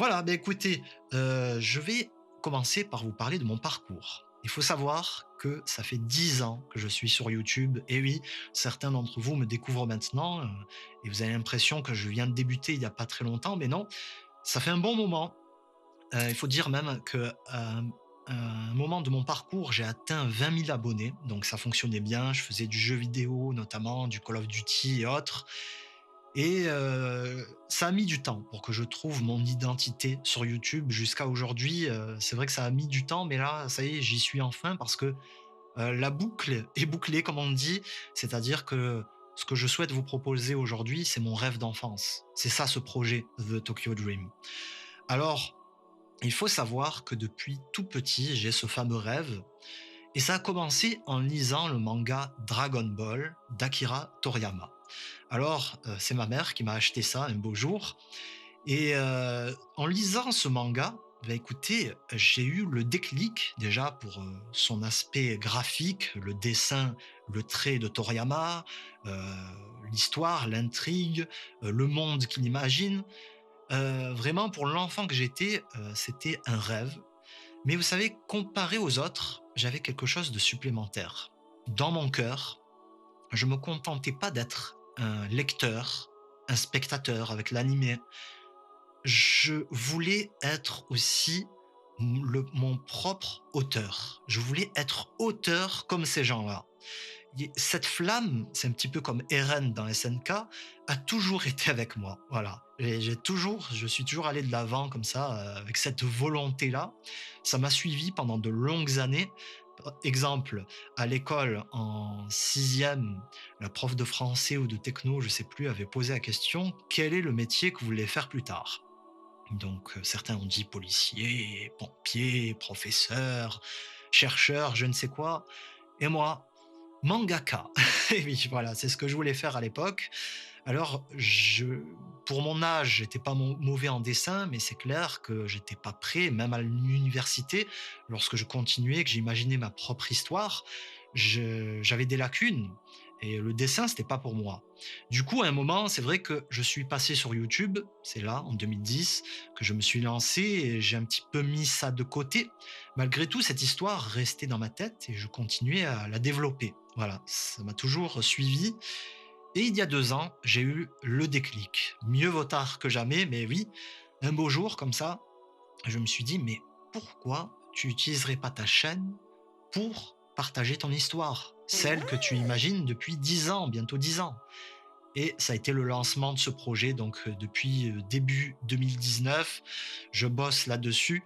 Voilà, beh, écoutez, je vais commencer par vous parler de mon parcours. Il faut savoir que ça fait 10 ans que je suis sur YouTube et oui, certains d'entre vous me découvrent maintenant, et vous avez l'impression que je viens de débuter il y a pas très longtemps, mais non, ça fait un bon moment. Il faut dire même qu'à un moment de mon parcours, j'ai atteint 20 000 abonnés, donc ça fonctionnait bien. Je faisais du jeu vidéo, notamment du Call of Duty et autres. Et ça a mis du temps pour que je trouve mon identité sur YouTube jusqu'à aujourd'hui. C'est vrai que ça a mis du temps, mais là, ça y est, j'y suis enfin parce que la boucle est bouclée, comme on dit. C'est-à-dire que ce que je souhaite vous proposer aujourd'hui, c'est mon rêve d'enfance. C'est ça ce projet, The Tokyo Dream. Alors, il faut savoir que depuis tout petit, j'ai ce fameux rêve. Et ça a commencé en lisant le manga Dragon Ball d'Akira Toriyama. Alors, c'est ma mère qui m'a acheté ça un beau jour et en lisant ce manga, bah, écoutez, j'ai eu le déclic déjà pour, son aspect graphique, le dessin, le trait de Toriyama, heu, l'histoire, l'intrigue, le monde qu'il imagine. Vraiment pour l'enfant que j'étais, c'était un rêve. Mais vous savez, comparé aux autres, j'avais quelque chose de supplémentaire. Dans mon cœur, je me contentais pas d'être un lecteur, un spectateur avec l'animé. Je voulais être aussi mon propre auteur. Je voulais être auteur comme ces gens-là. Cette flamme, c'est un petit peu comme Eren dans SNK, a toujours été avec moi. Voilà. Je suis toujours allé de l'avant comme ça, avec cette volonté-là. Ça m'a suivi pendant de longues années. Exemple, à l'école, en sixième, la prof de français ou de techno, je sais plus, avait posé la question: quel est le métier que vous voulez faire plus tard? Donc, certains ont dit policier, pompier, professeur, chercheur, je ne sais quoi. Et moi, mangaka. Et oui, voilà, c'est ce que je voulais faire à l'époque. Alors, pour mon âge, j'étais pas mauvais en dessin, mais c'est clair que j'étais pas prêt, même à l'université, lorsque je continuais, que j'imaginais ma propre histoire, j'avais des lacunes et le dessin, c'était pas pour moi. Du coup, à un moment, c'est vrai que je suis passé sur YouTube, c'est là, en 2010, que je me suis lancé et j'ai un petit peu mis ça de côté. Malgré tout, cette histoire restait dans ma tête et je continuais à la développer. Voilà, ça m'a toujours suivi et il y a 2 ans, j'ai eu le déclic. Mieux vaut tard que jamais, mais oui, un beau jour comme ça, je me suis dit: «Mais pourquoi tu utiliserais pas ta chaîne pour partager ton histoire? Celle que tu Ouais! imagines depuis 10 ans, bientôt 10 ans». Et ça a été le lancement de ce projet donc depuis, début 2019, je bosse là-dessus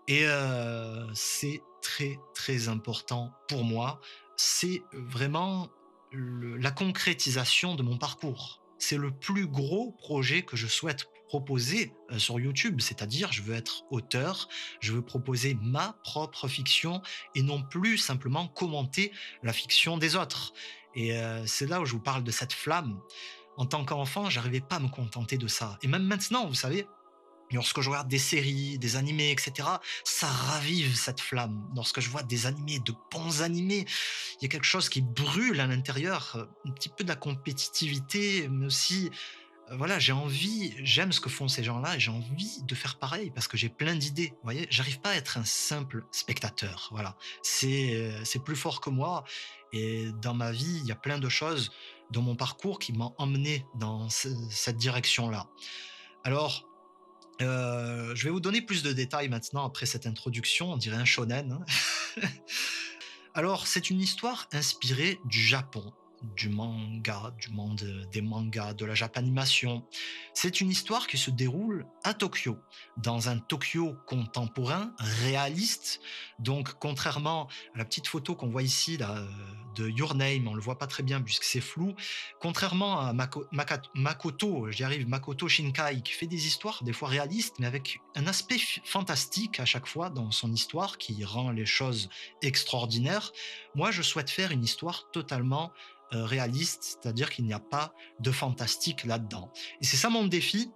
et c'est très, très important pour moi. C'est vraiment la concrétisation de mon parcours. C'est le plus gros projet que je souhaite proposer sur YouTube, c'est-à-dire je veux être auteur, je veux proposer ma propre fiction et non plus simplement commenter la fiction des autres. Et c'est là où je vous parle de cette flamme. En tant qu'enfant, j'arrivais pas à me contenter de ça. Et même maintenant, vous savez, lorsque je regarde des séries, des animés, et cetera, ça ravive cette flamme. Lorsque je vois des animés, de bons animés, il y a quelque chose qui brûle à l'intérieur, un petit peu de la compétitivité, mais aussi, voilà, j'aime ce que font ces gens-là et j'ai envie de faire pareil parce que j'ai plein d'idées, vous voyez? J'arrive pas à être un simple spectateur, voilà. C'est plus fort que moi et dans ma vie, il y a plein de choses dans mon parcours qui m'ont emmené dans cette direction-là. Alors, je vais vous donner plus de détails maintenant après cette introduction, on dirait un shonen, hein. Alors, c'est une histoire inspirée du Japon, du manga, du monde des mangas, de la japanimation. C'est une histoire qui se déroule à Tokyo, dans un Tokyo contemporain, réaliste. Donc, contrairement à la petite photo qu'on voit ici là, de Your Name, on le voit pas très bien puisque c'est flou. Contrairement à Makoto, j'y arrive, Makoto Shinkai, qui fait des histoires des fois réalistes, mais avec un aspect fantastique à chaque fois dans son histoire qui rend les choses extraordinaires. Moi, je souhaite faire une histoire totalement réaliste, c'est-à-dire qu'il n'y a pas de fantastique là-dedans. Et c'est ça mon défi.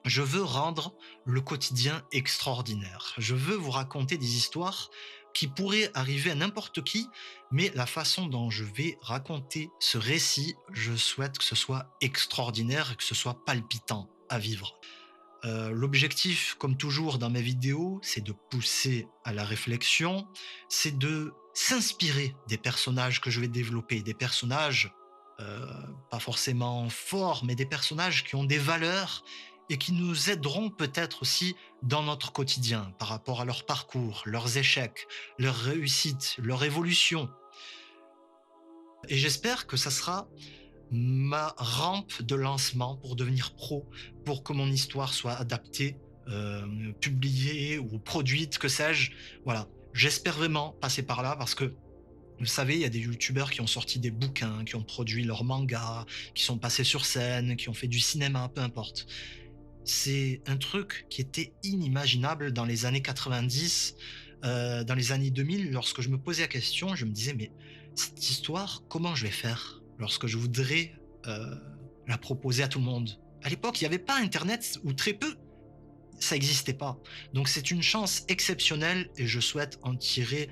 Je veux rendre le quotidien extraordinaire. Je veux vous raconter des histoires qui pourraient arriver à n'importe qui, mais la façon dont je vais raconter ce récit, je souhaite que ce soit extraordinaire et que ce soit palpitant à vivre. L'objectif, comme toujours dans mes vidéos, c'est de pousser à la réflexion, c'est de s'inspirer des personnages que je vais développer, des personnages, heu, pas forcément forts, mais des personnages qui ont des valeurs et qui nous aideront peut-être aussi dans notre quotidien par rapport à leur parcours, leurs échecs, leurs réussites, leur évolution et j'espère que ça sera ma rampe de lancement pour devenir pro, pour que mon histoire soit adaptée, publiée ou produite, que sais-je. Voilà, j'espère vraiment passer par là parce que, vous savez, il y a des youtubeurs qui ont sorti des bouquins, qui ont produit leurs mangas, qui sont passés sur scène, qui ont fait du cinéma, peu importe. C'est un truc qui était inimaginable dans les années 90, dans les années 2000. Lorsque je me posais la question, je me disais: «Mais cette histoire, comment je vais faire lorsque je voudrais, heu, la proposer à tout le monde?» À l'époque, il y avait pas internet ou très peu, ça existait pas. Donc c'est une chance exceptionnelle et je souhaite en tirer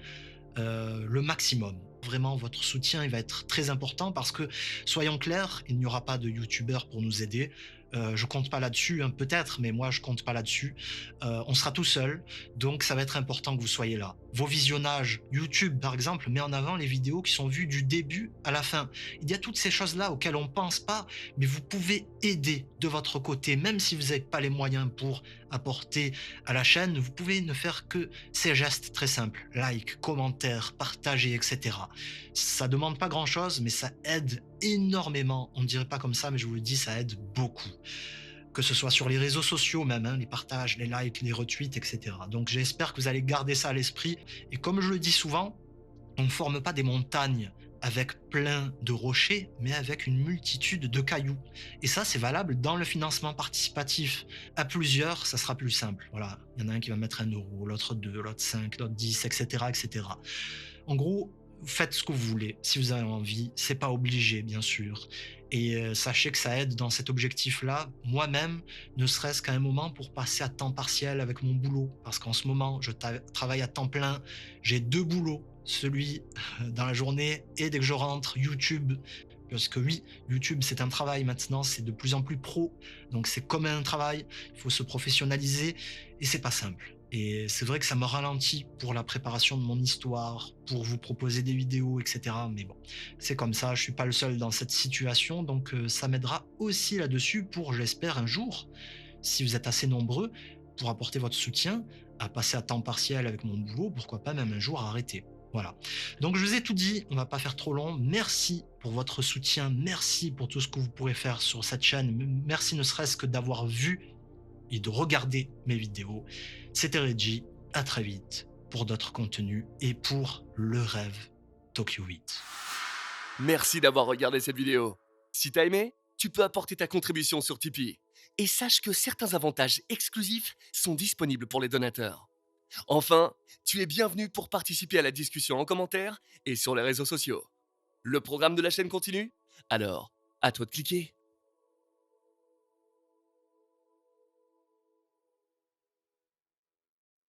le maximum. Vraiment, votre soutien, il va être très important parce que, soyons clairs, il n'y aura pas de youtubeur pour nous aider. Je compte pas là-dessus, hein, peut-être, mais moi, je compte pas là-dessus. On sera tout seul, donc ça va être important que vous soyez là. Vos visionnages, YouTube, par exemple, met en avant les vidéos qui sont vues du début à la fin. Il y a toutes ces choses-là auxquelles on pense pas, mais vous pouvez aider de votre côté, même si vous n'avez pas les moyens pour apporter à la chaîne, vous pouvez ne faire que ces gestes très simples, like, commentaire, partager, etc. Ça demande pas grand-chose, mais ça aide énormément. On ne dirait pas comme ça, mais je vous le dis, ça aide beaucoup. Que ce soit sur les réseaux sociaux même, hein, les partages, les likes, les retweets, etc. Donc j'espère que vous allez garder ça à l'esprit. Et comme je le dis souvent, on ne forme pas des montagnes avec plein de rochers, mais avec une multitude de cailloux. Et ça, c'est valable dans le financement participatif. À plusieurs, ça sera plus simple. Voilà, il y en a un qui va mettre 1 euro, l'autre 2, l'autre 5, l'autre 10, etc., etc. En gros, faites ce que vous voulez. Si vous avez envie, c'est pas obligé, bien sûr. Et sachez que ça aide dans cet objectif-là. Moi-même, ne serait-ce qu'à un moment pour passer à temps partiel avec mon boulot. Parce qu'en ce moment, je travaille à temps plein. J'ai 2 boulots. Celui dans la journée et dès que je rentre, YouTube. Parce que oui, YouTube, c'est un travail maintenant, c'est de plus en plus pro. Donc c'est comme un travail, il faut se professionnaliser et c'est pas simple. Et c'est vrai que ça me ralentit pour la préparation de mon histoire, pour vous proposer des vidéos, etc. Mais bon, c'est comme ça, je suis pas le seul dans cette situation, donc ça m'aidera aussi là-dessus pour, j'espère, un jour, si vous êtes assez nombreux, pour apporter votre soutien, à passer à temps partiel avec mon boulot, pourquoi pas même un jour arrêter. Voilà. Donc je vous ai tout dit, on va pas faire trop long. Merci pour votre soutien, merci pour tout ce que vous pourrez faire sur cette chaîne. Merci ne serait-ce que d'avoir vu et de regarder mes vidéos. C'était Reggie, à très vite pour d'autres contenus et pour le rêve Tokyo 8. Merci d'avoir regardé cette vidéo. Si t'as aimé, tu peux apporter ta contribution sur Tipeee. Et sache que certains avantages exclusifs sont disponibles pour les donateurs. Enfin, tu es bienvenu pour participer à la discussion en commentaire et sur les réseaux sociaux. Le programme de la chaîne continue? Alors, à toi de cliquer.